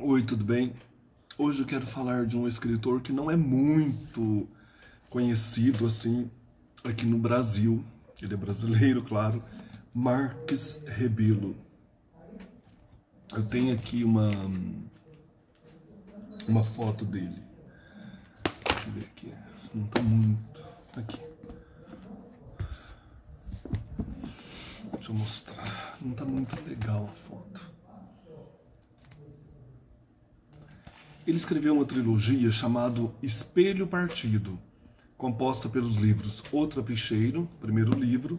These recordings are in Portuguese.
Oi, tudo bem? Hoje eu quero falar de um escritor que não é muito conhecido assim aqui no Brasil. Ele é brasileiro, claro. Marques Rebelo. Eu tenho aqui uma foto dele. Deixa eu ver aqui. Não tá muito. Aqui. Deixa eu mostrar. Não tá muito legal a foto. Ele escreveu uma trilogia chamada Espelho Partido, composta pelos livros O Trapicheiro, primeiro livro,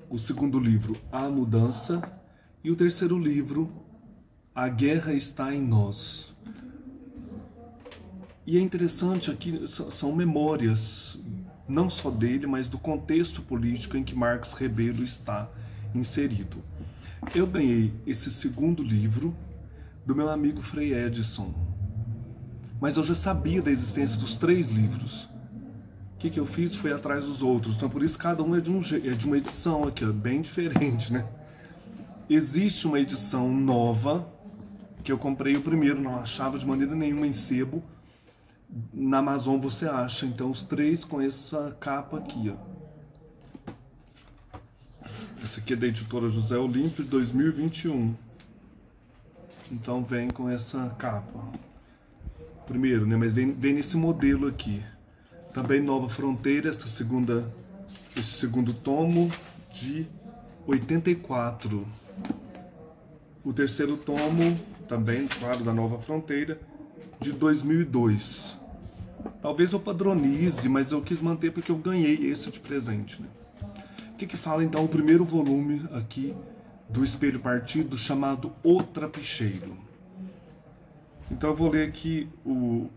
o segundo livro A Mudança e o terceiro livro A Guerra Está em Nós. E é interessante aqui, são memórias, não só dele, mas do contexto político em que Marques Rebelo está inserido. Eu ganhei esse segundo livro do meu amigo Frei Edson, mas eu já sabia da existência dos 3 livros. O que eu fiz foi atrás dos outros. Então, por isso, cada um é de uma edição aqui, ó, bem diferente, né? Existe uma edição nova, que eu comprei o primeiro, não achava de maneira nenhuma em sebo. Na Amazon você acha. Então, os 3 com essa capa aqui, ó. Esse aqui é da editora José Olímpio, 2021. Então, vem com essa capa. Primeiro, né? Mas vem nesse modelo aqui. Também Nova Fronteira, esse segundo tomo de 84. O terceiro tomo, também, claro, da Nova Fronteira, de 2002. Talvez eu padronize, mas eu quis manter porque eu ganhei esse de presente, né? O que fala então o primeiro volume aqui do Espelho Partido, chamado O Trapicheiro? Então eu vou ler aqui o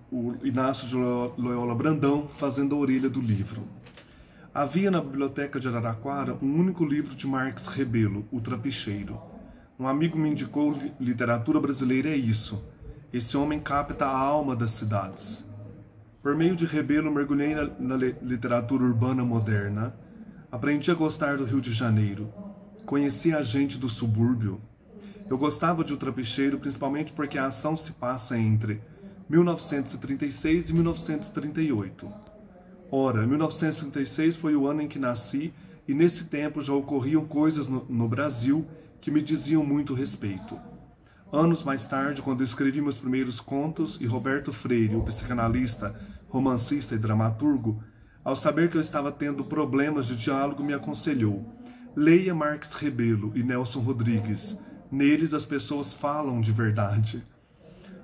Inácio de Loyola Brandão fazendo a orelha do livro. Havia na biblioteca de Araraquara um único livro de Marques Rebelo, O Trapicheiro. Um amigo me indicou: literatura brasileira é isso. Esse homem capta a alma das cidades. Por meio de Rebelo mergulhei na literatura urbana moderna. Aprendi a gostar do Rio de Janeiro. Conheci a gente do subúrbio. Eu gostava de O Trapicheiro principalmente porque a ação se passa entre 1936 e 1938. Ora, 1936 foi o ano em que nasci e nesse tempo já ocorriam coisas no Brasil que me diziam muito respeito. Anos mais tarde, quando escrevi meus primeiros contos e Roberto Freire, o psicanalista, romancista e dramaturgo, ao saber que eu estava tendo problemas de diálogo, me aconselhou: leia Marques Rebelo e Nelson Rodrigues. Neles as pessoas falam de verdade.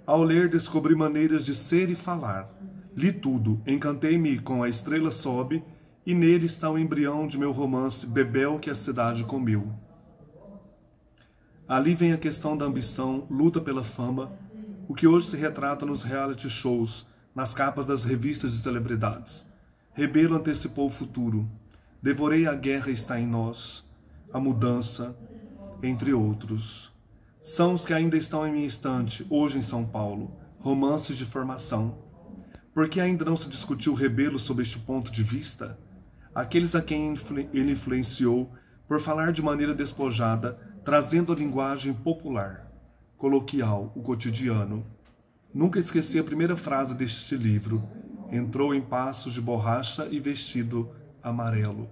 Ao ler, descobri maneiras de ser e falar. Li tudo, encantei-me com A Estrela Sobe, e nele está o embrião de meu romance Bebel que a cidade comeu. Ali vem a questão da ambição, luta pela fama, o que hoje se retrata nos reality shows, nas capas das revistas de celebridades. Rebelo antecipou o futuro. Devorei A Guerra Está em Nós, A Mudança, entre outros. São os que ainda estão em minha estante, hoje em São Paulo, romances de formação. Por que ainda não se discutiu Rebelo sob este ponto de vista? Aqueles a quem ele influenciou, por falar de maneira despojada, trazendo a linguagem popular, coloquial, o cotidiano. Nunca esqueci a primeira frase deste livro: entrou em passos de borracha e vestido amarelo.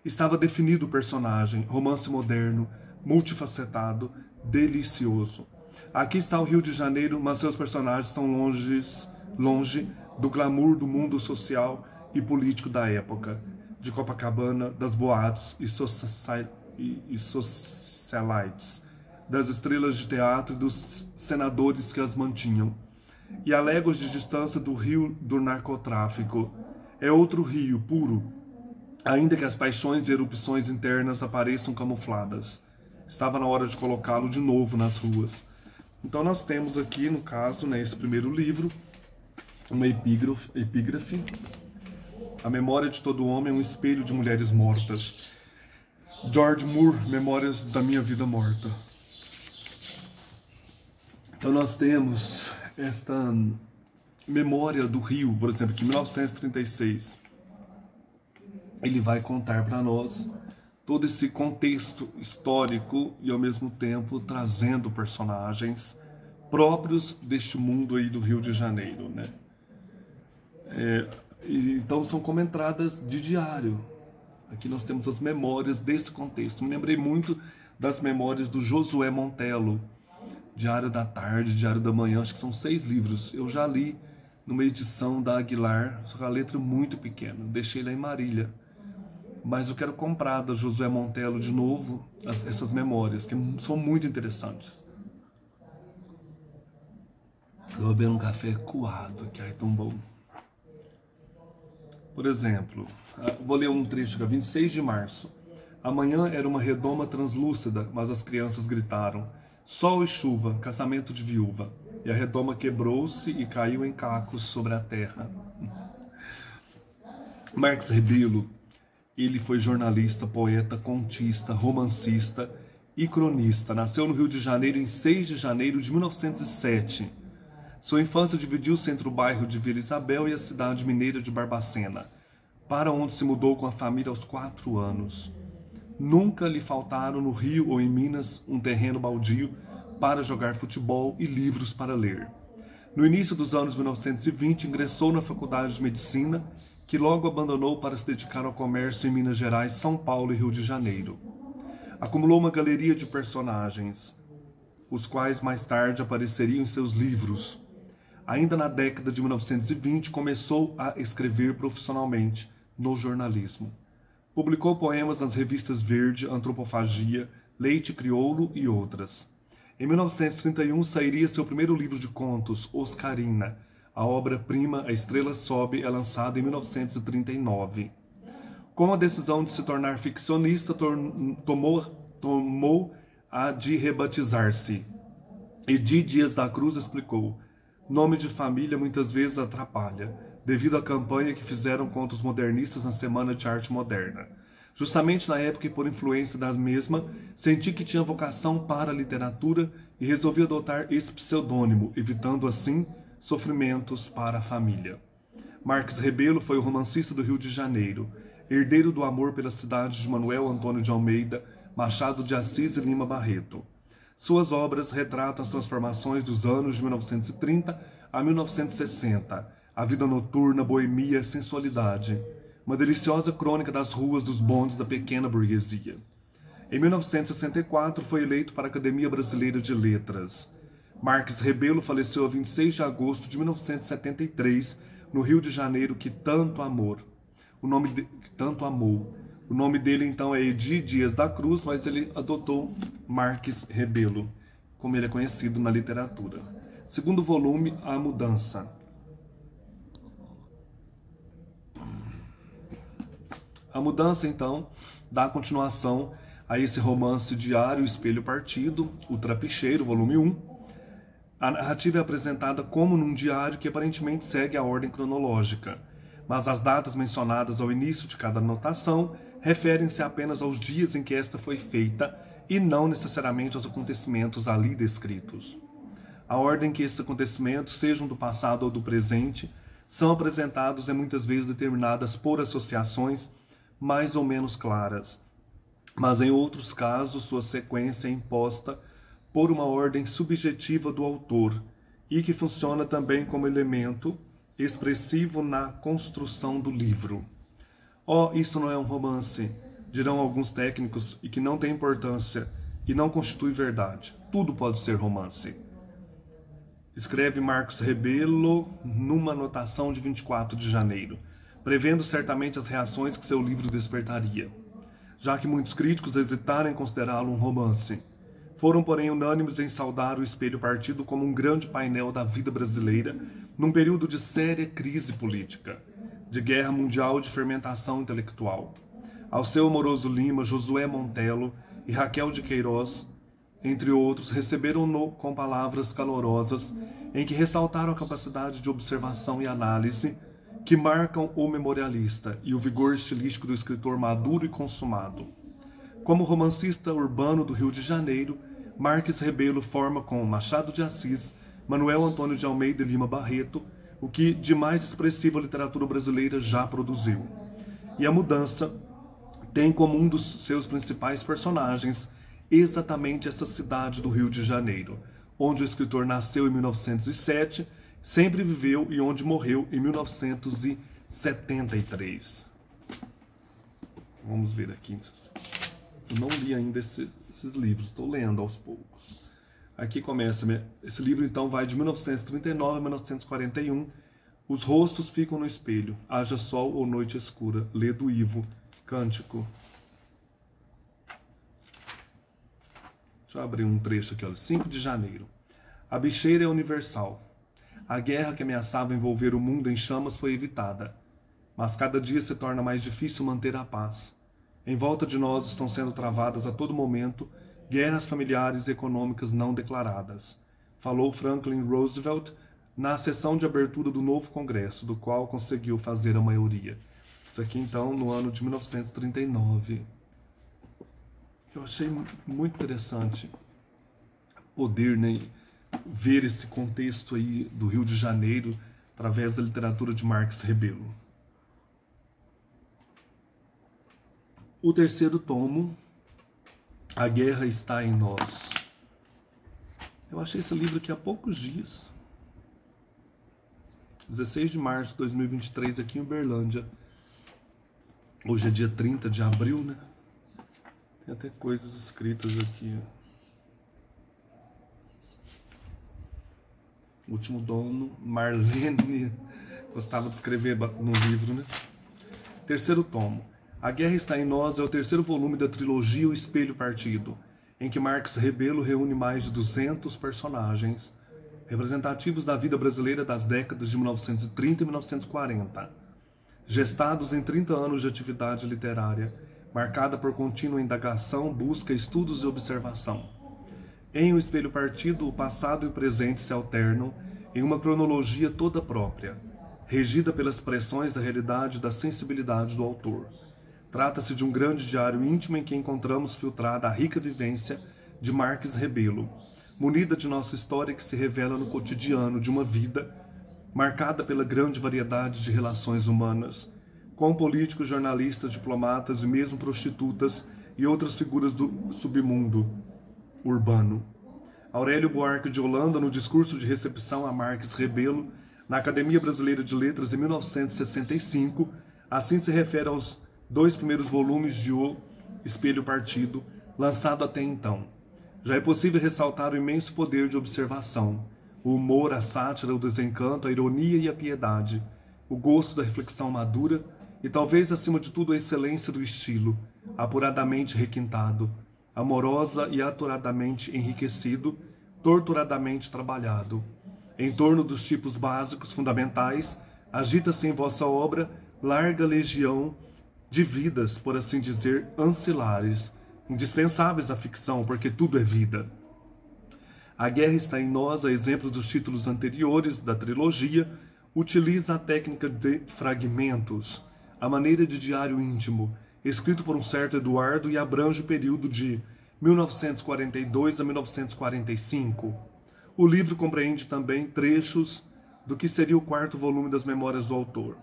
Estava definido o personagem, romance moderno, multifacetado, delicioso. Aqui está o Rio de Janeiro, mas seus personagens estão longe do glamour do mundo social e político da época, de Copacabana, das boates e socialites, das estrelas de teatro e dos senadores que as mantinham, e a léguas de distância do rio do narcotráfico. É outro rio, puro, ainda que as paixões e erupções internas apareçam camufladas. Estava na hora de colocá-lo de novo nas ruas. Então nós temos aqui, no caso, né, esse primeiro livro, uma epígrafe. A memória de todo homem é um espelho de mulheres mortas. George Moore, Memórias da Minha Vida Morta. Então nós temos esta memória do Rio, por exemplo, que em 1936 ele vai contar para nós todo esse contexto histórico e ao mesmo tempo trazendo personagens próprios deste mundo aí do Rio de Janeiro, né? Então são como entradas de diário. Aqui nós temos as memórias desse contexto. Me lembrei muito das memórias do Josué Montello, Diário da Tarde, Diário da Manhã, acho que são 6 livros. Eu já li numa edição da Aguilar, só que a letra muito pequena, deixei lá em Marília. Mas eu quero comprar da Josué Montello de novo essas memórias, que são muito interessantes. Estou bebendo um café coado, que é tão bom. Por exemplo, vou ler um trecho, 26 de março. Amanhã era uma redoma translúcida, mas as crianças gritaram: sol e chuva, casamento de viúva. E a redoma quebrou-se e caiu em cacos sobre a terra. Marques Rebelo, ele foi jornalista, poeta, contista, romancista e cronista. Nasceu no Rio de Janeiro em 6 de janeiro de 1907. Sua infância dividiu-se entre o bairro de Vila Isabel e a cidade mineira de Barbacena, para onde se mudou com a família aos 4 anos. Nunca lhe faltaram no Rio ou em Minas um terreno baldio para jogar futebol e livros para ler. No início dos anos 1920, ingressou na Faculdade de Medicina, que logo abandonou para se dedicar ao comércio em Minas Gerais, São Paulo e Rio de Janeiro. Acumulou uma galeria de personagens, os quais mais tarde apareceriam em seus livros. Ainda na década de 1920, começou a escrever profissionalmente no jornalismo. Publicou poemas nas revistas Verde, Antropofagia, Leite Crioulo e outras. Em 1931, sairia seu primeiro livro de contos, Oscarina. A obra-prima A Estrela Sobe é lançada em 1939. Com a decisão de se tornar ficcionista, tomou a de rebatizar-se. Edi Dias da Cruz explicou: nome de família muitas vezes atrapalha, devido à campanha que fizeram contra os modernistas na Semana de Arte Moderna. Justamente na época e por influência da mesma, senti que tinha vocação para a literatura e resolvi adotar esse pseudônimo, evitando assim sofrimentos para a família. Marques Rebelo foi o romancista do Rio de Janeiro, herdeiro do amor pela cidade de Manuel Antônio de Almeida, Machado de Assis e Lima Barreto. Suas obras retratam as transformações dos anos de 1930 a 1960, a vida noturna, boemia e sensualidade. Uma deliciosa crônica das ruas dos bondes da pequena burguesia. Em 1964, foi eleito para a Academia Brasileira de Letras. Marques Rebelo faleceu a 26 de agosto de 1973, no Rio de Janeiro, que tanto amou. O nome dele, então, é Edi Dias da Cruz, mas ele adotou Marques Rebelo, como ele é conhecido na literatura. Segundo volume, A Mudança. A Mudança, então, dá continuação a esse romance diário Espelho Partido, O Trapicheiro, volume 1. A narrativa é apresentada como num diário que aparentemente segue a ordem cronológica, mas as datas mencionadas ao início de cada anotação referem-se apenas aos dias em que esta foi feita e não necessariamente aos acontecimentos ali descritos. A ordem que esses acontecimentos, sejam do passado ou do presente, são apresentados é muitas vezes determinadas por associações mais ou menos claras, mas em outros casos sua sequência é imposta por uma ordem subjetiva do autor e que funciona também como elemento expressivo na construção do livro. Isso não é um romance, dirão alguns técnicos, e que não tem importância e não constitui verdade. Tudo pode ser romance. Escreve Marques Rebelo numa anotação de 24 de janeiro, prevendo certamente as reações que seu livro despertaria, já que muitos críticos hesitaram em considerá-lo um romance. Foram, porém, unânimes em saudar o Espelho Partido como um grande painel da vida brasileira num período de séria crise política, de guerra mundial e de fermentação intelectual. Alceu Amoroso Lima, Josué Montello e Raquel de Queiroz, entre outros, receberam-no com palavras calorosas em que ressaltaram a capacidade de observação e análise que marcam o memorialista e o vigor estilístico do escritor maduro e consumado. Como romancista urbano do Rio de Janeiro, Marques Rebelo forma com Machado de Assis, Manuel Antônio de Almeida e Lima Barreto o que de mais expressivo a literatura brasileira já produziu. E A Mudança tem como um dos seus principais personagens exatamente essa cidade do Rio de Janeiro, onde o escritor nasceu em 1907, sempre viveu e onde morreu em 1973. Vamos ver aqui. Eu não li ainda esses livros, estou lendo aos poucos. Aqui começa, esse livro então vai de 1939 a 1941. Os rostos ficam no espelho, haja sol ou noite escura, lê do Ivo, Cântico. Deixa eu abrir um trecho aqui, olha. 5 de janeiro. A bicheira é universal. A guerra que ameaçava envolver o mundo em chamas foi evitada. Mas cada dia se torna mais difícil manter a paz. Em volta de nós estão sendo travadas a todo momento guerras familiares e econômicas não declaradas. Falou Franklin Roosevelt na sessão de abertura do novo Congresso, do qual conseguiu fazer a maioria. Isso aqui, então, no ano de 1939. Eu achei muito interessante poder, né, ver esse contexto aí do Rio de Janeiro através da literatura de Marques Rebelo. O terceiro tomo, A Guerra Está em Nós. Eu achei esse livro aqui há poucos dias. 16 de março de 2023, aqui em Uberlândia. Hoje é dia 30 de abril, né? Tem até coisas escritas aqui. O último dono, Marlene, gostava de escrever no livro, né? Terceiro tomo. A Guerra Está em Nós é o terceiro volume da trilogia O Espelho Partido, em que Marques Rebelo reúne mais de 200 personagens representativos da vida brasileira das décadas de 1930 e 1940, gestados em 30 anos de atividade literária, marcada por contínua indagação, busca, estudos e observação. Em O Espelho Partido, o passado e o presente se alternam em uma cronologia toda própria, regida pelas pressões da realidade e da sensibilidade do autor. Trata-se de um grande diário íntimo em que encontramos filtrada a rica vivência de Marques Rebelo, munida de nossa história que se revela no cotidiano de uma vida marcada pela grande variedade de relações humanas, com políticos, jornalistas, diplomatas e mesmo prostitutas e outras figuras do submundo urbano. Aurélio Buarque de Holanda, no discurso de recepção a Marques Rebelo, na Academia Brasileira de Letras em 1965, assim se refere aos 2 primeiros volumes de O Espelho Partido, lançado até então. Já é possível ressaltar o imenso poder de observação, o humor, a sátira, o desencanto, a ironia e a piedade, o gosto da reflexão madura e talvez acima de tudo a excelência do estilo, apuradamente requintado, amorosa e aturadamente enriquecido, torturadamente trabalhado. Em torno dos tipos básicos fundamentais, agita-se em vossa obra larga legião de vidas, por assim dizer, ancilares, indispensáveis à ficção, porque tudo é vida. A Guerra Está em Nós, a exemplo dos títulos anteriores da trilogia, utiliza a técnica de fragmentos, a maneira de diário íntimo, escrito por um certo Eduardo e abrange o período de 1942 a 1945. O livro compreende também trechos do que seria o 4º volume das Memórias do autor,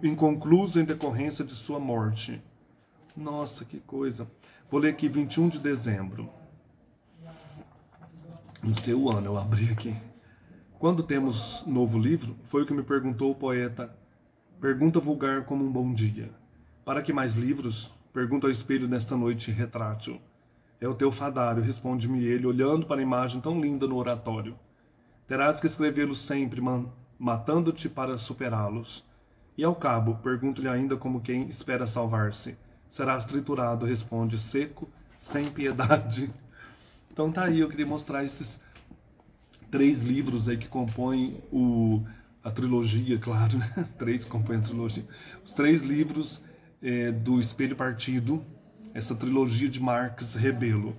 inconcluso em decorrência de sua morte. Nossa, que coisa. Vou ler aqui, 21 de dezembro. Não sei o ano, eu abri aqui. Quando temos novo livro, foi o que me perguntou o poeta. Pergunta vulgar como um bom dia. Para que mais livros? Pergunta ao espelho nesta noite retrátil. É o teu fadário, responde-me ele, olhando para a imagem tão linda no oratório. Terás que escrevê-los sempre, matando-te para superá-los. E ao cabo, pergunto-lhe ainda como quem espera salvar-se. Serás triturado, responde, seco, sem piedade. Então tá aí, eu queria mostrar esses 3 livros aí que compõem a trilogia, claro, né? 3 que compõem a trilogia. Os 3 livros do Espelho Partido, essa trilogia de Marques Rebelo.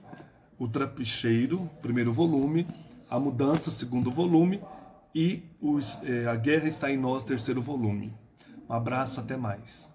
O Trapicheiro, 1º volume, A Mudança, 2º volume, e A Guerra Está em Nós, 3º volume. Um abraço, até mais.